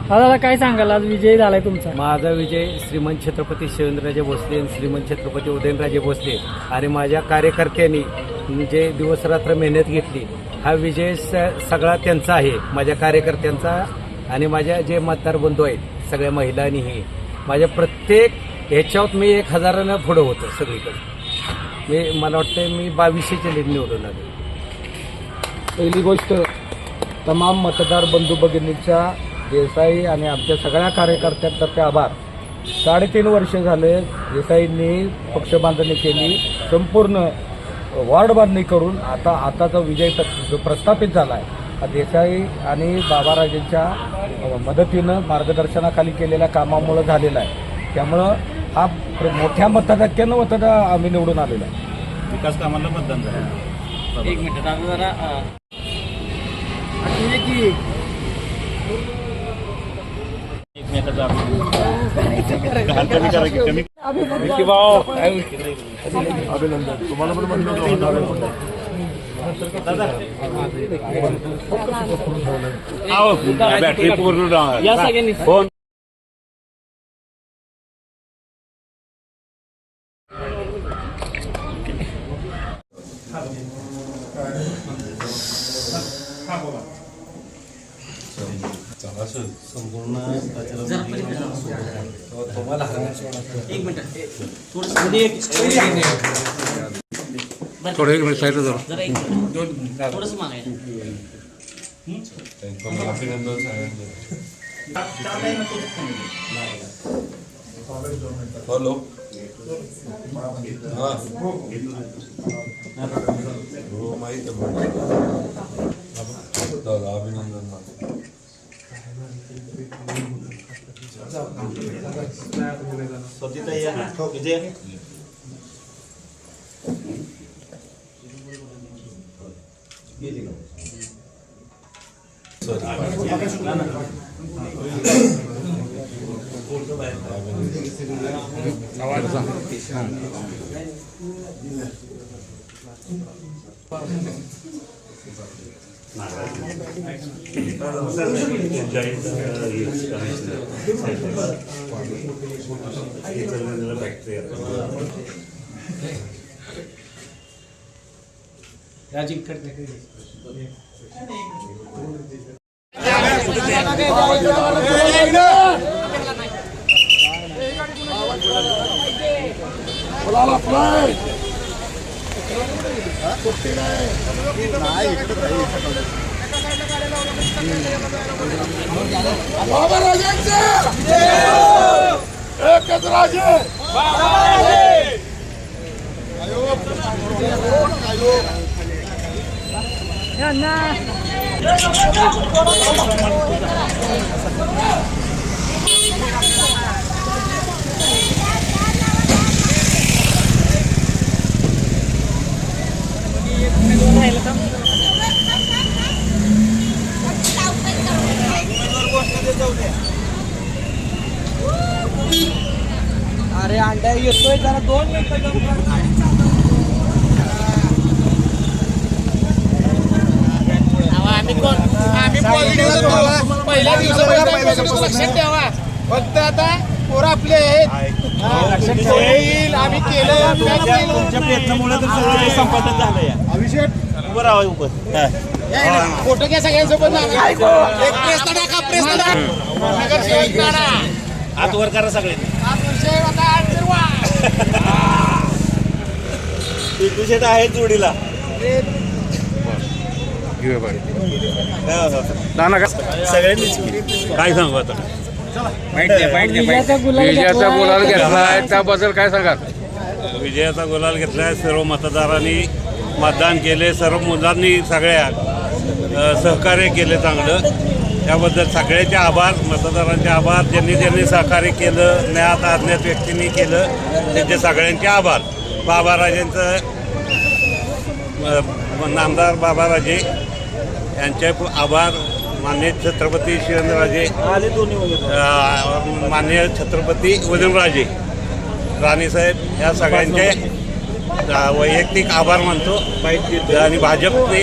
दादा काय सांगाल, आज विजयी झालाय तुमचा? माझा विजय श्रीमंत छत्रपती शिवेंद्रराजे भोसले आणि श्रीमंत छत्रपती उदयनराजे भोसले आणि माझ्या कार्यकर्त्यांनी जे दिवसरात्र मेहनत घेतली, हा विजय सगळा त्यांचा आहे, माझ्या कार्यकर्त्यांचा आणि माझ्या जे मतदार बंधू आहेत सगळ्या महिलांनीही. माझ्या प्रत्येक ह्याच्यावर मी 1000 पुढं होतं सगळीकडे. मला वाटतं मी 2200च्या लीड निवडून आलो. पहिली गोष्ट, तमाम मतदार बंधू भगिनींच्या देसाई आणि आमच्या सगळ्या कार्यकर्त्यांतर्फे आभार. 3.5 वर्ष झाले देसाईंनी पक्ष बांधणी केली, संपूर्ण वॉर्ड बांधणी करून आता जो विजय जो प्रस्थापित झाला आहे, देसाई आणि बाबाराजेंच्या मदतीनं मार्गदर्शनाखाली केलेल्या कामामुळे झालेला आहे. त्यामुळं हा मोठ्या मतदान आम्ही निवडून आलेलो आहे. विकास कामाला मतदान झालं. एक मिनिट दादा जरा अभिनंदन तुम्हाला पण बॅटरी पूर्ण या सगळ्यांनी फोन संपूर्ण थोडं एक मिनिट साईडला जरा. हॅलो हां हो माहीत आहे दादा. अभिनंदन. सतीताई विजय अरे अंड्या येतोय जरा 2 मिनिटं. आम्ही पहिल्या दिवसापासून लक्षात ठेवा. फक्त आता पोरं आपले आहेत, येईल आम्ही केलं. तुमच्या प्रयत्नामुळे तर सगळं संपादन झालं. अभिषेक उभं राहा उभं फोटो घ्या सगळ्यांसोबत. हात वर करा सगळ्यांनी. विषय आहे जोडीला सगळ्यांनीच काय सांगू आता. विजयाचा गुलाल घेतलाय त्याबद्दल काय सांगाल? विजयाचा गुलाल घेतलाय. सर्व मतदारांनी मतदान केले, सर्व मुलांनी सगळ्या सहकार्य केले चांगलं. त्याबद्दल सगळ्याचे आभार, मतदारांचे आभार. ज्यांनी सहकार्य केलं, ज्ञात अज्ञात व्यक्तींनी केलं, त्यांचे सगळ्यांचे आभार. बाबाराजेंचं नामदार बाबाराजे यांचे आभार. माननीय छत्रपती शिवेंद्रराजे, माननीय छत्रपती उदयनराजे राणीसाहेब या सगळ्यांचे वैयक्तिक आभार मानतो. आणि भाजपने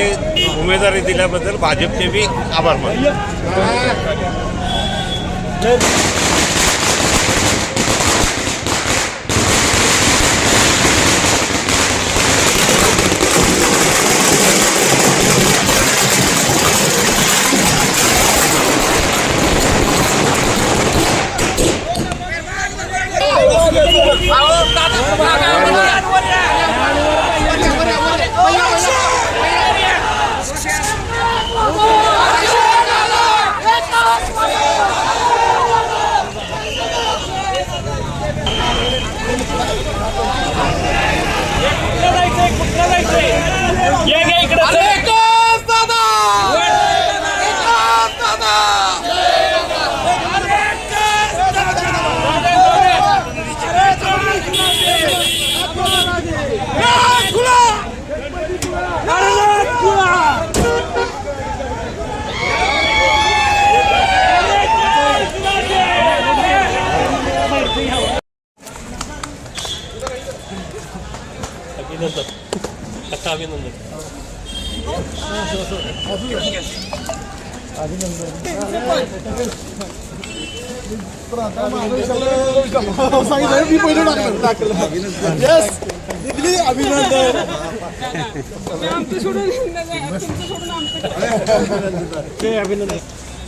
उमेदवारी दिल्याबद्दल भाजपचे बी आभार मानतो.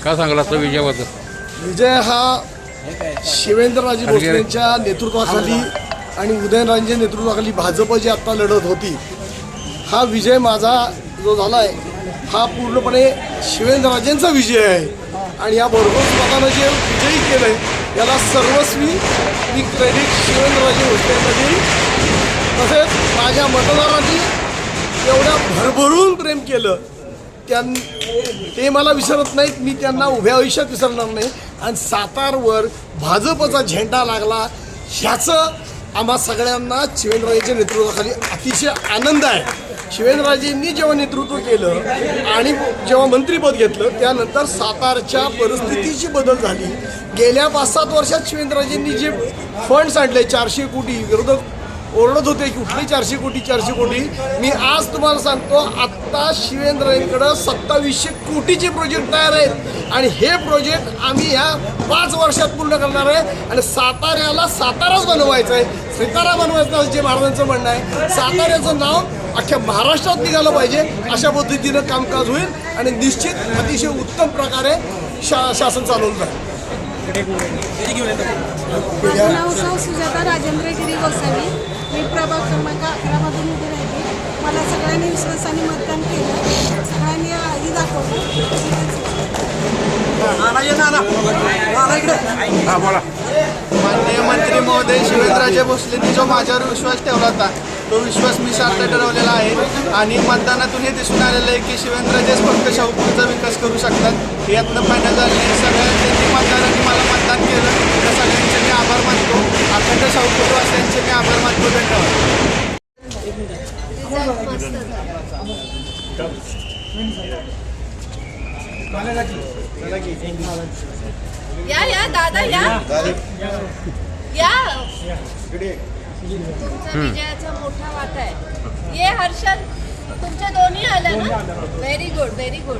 काय सांगाल आता विजयाबद्दल? विजय हा शिवेंद्रराजे भोसलेंच्या नेतृत्वाखाली आणि उदयनराजेंच्या नेतृत्वाखाली भाजप जी आत्ता लढत होती, हा विजय माझा जो झाला आहे हा पूर्णपणे शिवेंद्रराजेंचा विजय आहे. आणि या भरघोस मतानं जे विजयी केलं आहे याला सर्वस्वी मी क्रेडिट शिवेंद्रराजे भोसलेंना देईन. तसेच माझ्या मतदारांनी एवढ्या भरभरून प्रेम केलं ते मला विसरत नाहीत. मी त्यांना उभ्या आयुष्यात विसरणार नाही. आणि सातारवर भाजपचा झेंडा लागला ह्याचं आम्हा सगळ्यांना शिवेंद्रराजेंच्या नेतृत्वाखाली अतिशय आनंद आहे. शिवेंद्रराजेंनी जेव्हा नेतृत्व केलं आणि जेव्हा मंत्रिपद घेतलं त्यानंतर सातारच्या परिस्थितीची बदल झाली. गेल्या 5-7 वर्षात शिवेंद्रराजेंनी जे फंड्स आणले 400 कोटी, विरोधक ओरडत होते की कुठले 400 कोटी. मी आज तुम्हाला सांगतो आत्ता शिवेंद्रराजेंकडं 2700 कोटीचे प्रोजेक्ट तयार आहेत आणि हे प्रोजेक्ट आम्ही ह्या 5 वर्षात पूर्ण करणार आहे. आणि साताऱ्याला साताराच बनवायचं आहे, सितारा बनवायचं जे महाराजांचं म्हणणं आहे. साताऱ्याचं नाव अख्ख्या महाराष्ट्रात निघालं पाहिजे अशा पद्धतीनं कामकाज होईल आणि निश्चित अतिशय उत्तम प्रकारे शासन चालवलं जाईल. माझं नाव सुजाता राजेंद्रगिरी गोसावी. मी प्रभाग क्रमांक 11 मधून उभी राहिली. मला सगळ्यांनी विश्वासाने मतदान केलं, सगळ्यांनी आधी दाखवलं. माननीय मंत्री महोदय शिवेंद्रराजे भोसलेंनी जो माझ्यावर विश्वास ठेवला होता तो विश्वास मी सार्थ ठरवलेला आहे. आणि मतदानातून हे दिसून आलेलं आहे की शिवेंद्रराजेच फक्त शाहूपूरचा विकास करू शकतात. यातनं फायनल झाले सगळ्यांनी मतदारांनी मला मतदान केलं त्या सगळ्यांचे मी आभार मानतो. अखंड शाहूपूरवासियांचे मी आभार मानतो. धन्यवाद. या दादा या तुमचा विजयाचा मोठा वाटा आहे. ये हर्षल तुमच्या दोन्ही आलं ना. Very good.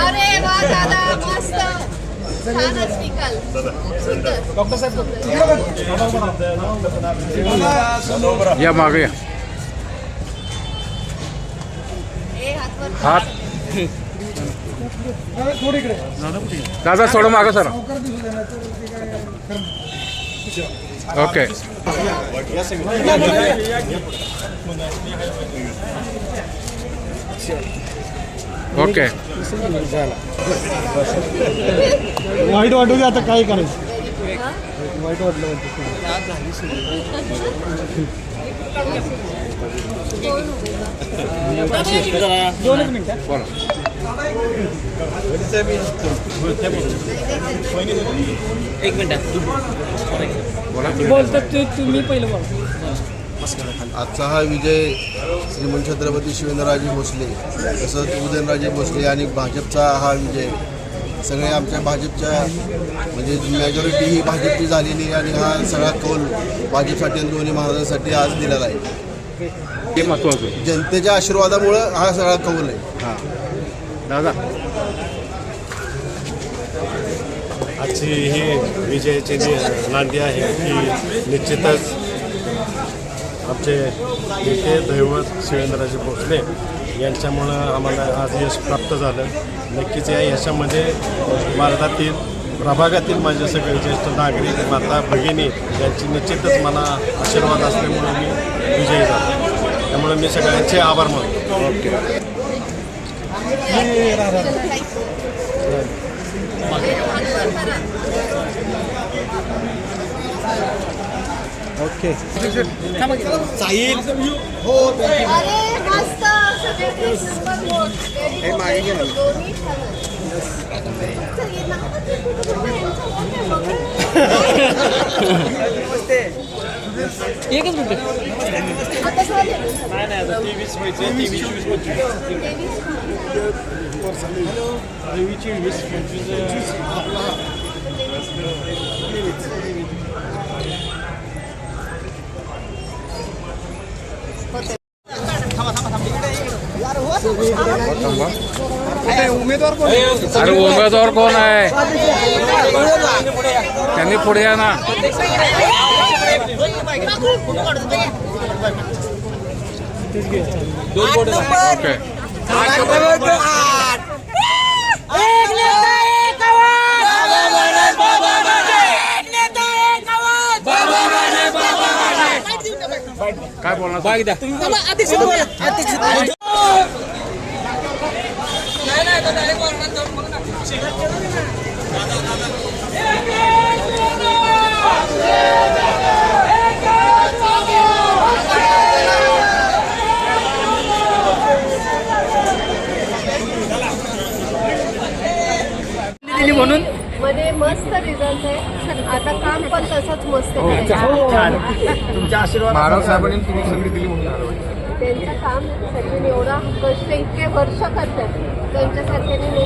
अरे वा दादा मस्त छानच निकाल. सुंदर या मागे या. हात दादा थोडं मागं सर. Okay okay. वाईट वाटू दे आता काय करायचं. वाईट वाटलं आजचा हा विजय श्रीमंत छत्रपती शिवेंद्रराजे भोसले तसंच उदयनराजे भोसले आणि भाजपचा हा विजय सगळे आमच्या भाजपच्या म्हणजे मेजॉरिटी ही भाजपची झालेली आणि हा सगळा कौल भाजपसाठी आणि दोन्ही महाराजांसाठी आज दिलेला आहे. हे महत्त्वाचं. जनतेच्या आशीर्वादामुळं हा सगळा कौल आहे. हां दादा आजची ही विजयाची नांदी आहे की निश्चितच आमचे नेते दैवत शिवेंद्रराजे भोसले यांच्यामुळं आम्हाला आज यश प्राप्त झालं. नक्कीच या यशामध्ये भारतातील प्रभागातील माझे सगळे ज्येष्ठ नागरिक माता भगिनी यांची निश्चितच मला आशीर्वाद असल्यामुळे मी विजयी झालो. त्यामुळे मी सगळ्यांचे आभार मानतो. अरे मस्त सगळे एक नंबर बोल. दोन्ही छान. एकच मिनिट. आता झाले. अरे उमेदवार कोण आहे? त्यांनी पुढे या ना. ओके. काय बोलणार? म्हणून मध्ये मस्त रिझल्ट आहे. आता काम पण तसंच मस्त आहे. तुमच्या आशीर्वाद महाराज साहेबांनी तुम्ही सगळी दिली म्हणून त्यांचं काम सगळ्यांनी एवढा कष्ट इतके वर्ष करतात त्यांच्यासारख्याने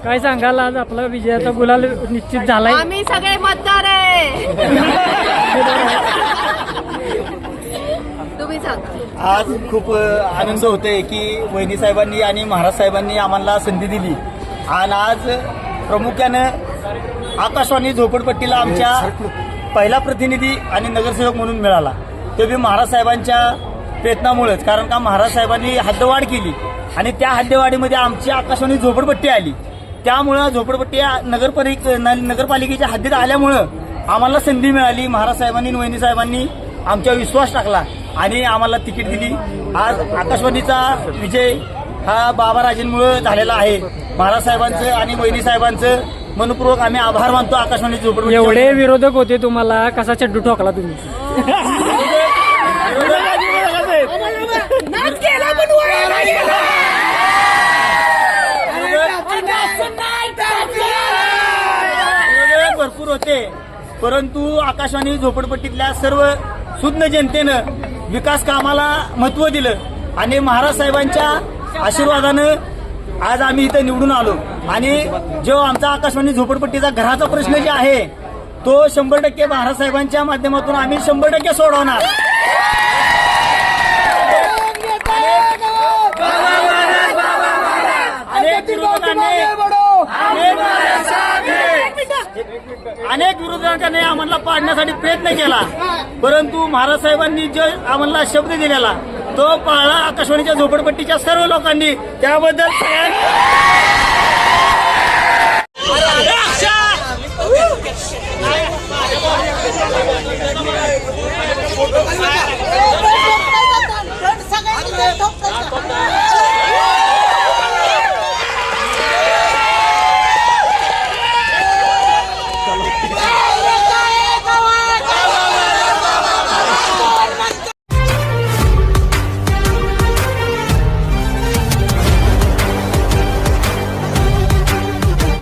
काय सांगाल आज आपला विजयाचा गुलाल निश्चित झालाय? आम्ही सगळे मतदार आहे. तुम्ही सांगा. आज खूप आनंद होतोय की वहिनी साहेबांनी आणि महाराज साहेबांनी आम्हाला संधी दिली आणि आज प्रामुख्यानं आकाशवाणी झोपडपट्टीला आमच्या पहिला प्रतिनिधी आणि नगरसेवक म्हणून मिळाला. ते बी महाराज साहेबांच्या प्रयत्नामुळेच. कारण का महाराज साहेबांनी हद्दवाढ केली आणि त्या हद्दवाढीमध्ये आमची आकाशवाणी झोपडपट्टी आली. त्यामुळं झोपडपट्टी नगरपालिकेच्या हद्दीत आल्यामुळं आम्हाला संधी मिळाली. महाराज साहेबांनी आणि वहिनी साहेबांनी आमच्यावर विश्वास टाकला आणि आम्हाला तिकीट दिली. आज आकाशवाणीचा विजय हा बाबाराजेंमुळे झालेला आहे. महाराज साहेबांचं आणि वहिनी साहेबांचं मनपूर्वक आम्ही आभार मानतो. आकाशवाणी झोपडपट्टी एवढे विरोधक होते तुम्हाला, कसा चड्डू ठोकला तुम्ही? भरपूर होते, परंतु आकाशवाणी झोपडपट्टीतल्या सर्व सुज्ञ जनतेनं विकास कामाला महत्व दिलं आणि महाराज साहेबांच्या आशीर्वादानं आज आम्ही इथं निवडून आलो. आणि जो आमचा आकाशवाणी झोपडपट्टीचा घराचा प्रश्न जे आहे तो 100% महाराज साहेबांच्या माध्यमातून आम्ही 100% सोडवणार. अनेक विरोधकांनी आम्हाला पाडण्यासाठी प्रयत्न केला, परंतु महाराज साहेबांनी जो आम्हाला शब्द दिलेला तो पाळला. आकाशवाणीच्या झोपडपट्टीच्या सर्व लोकांनी त्याबद्दल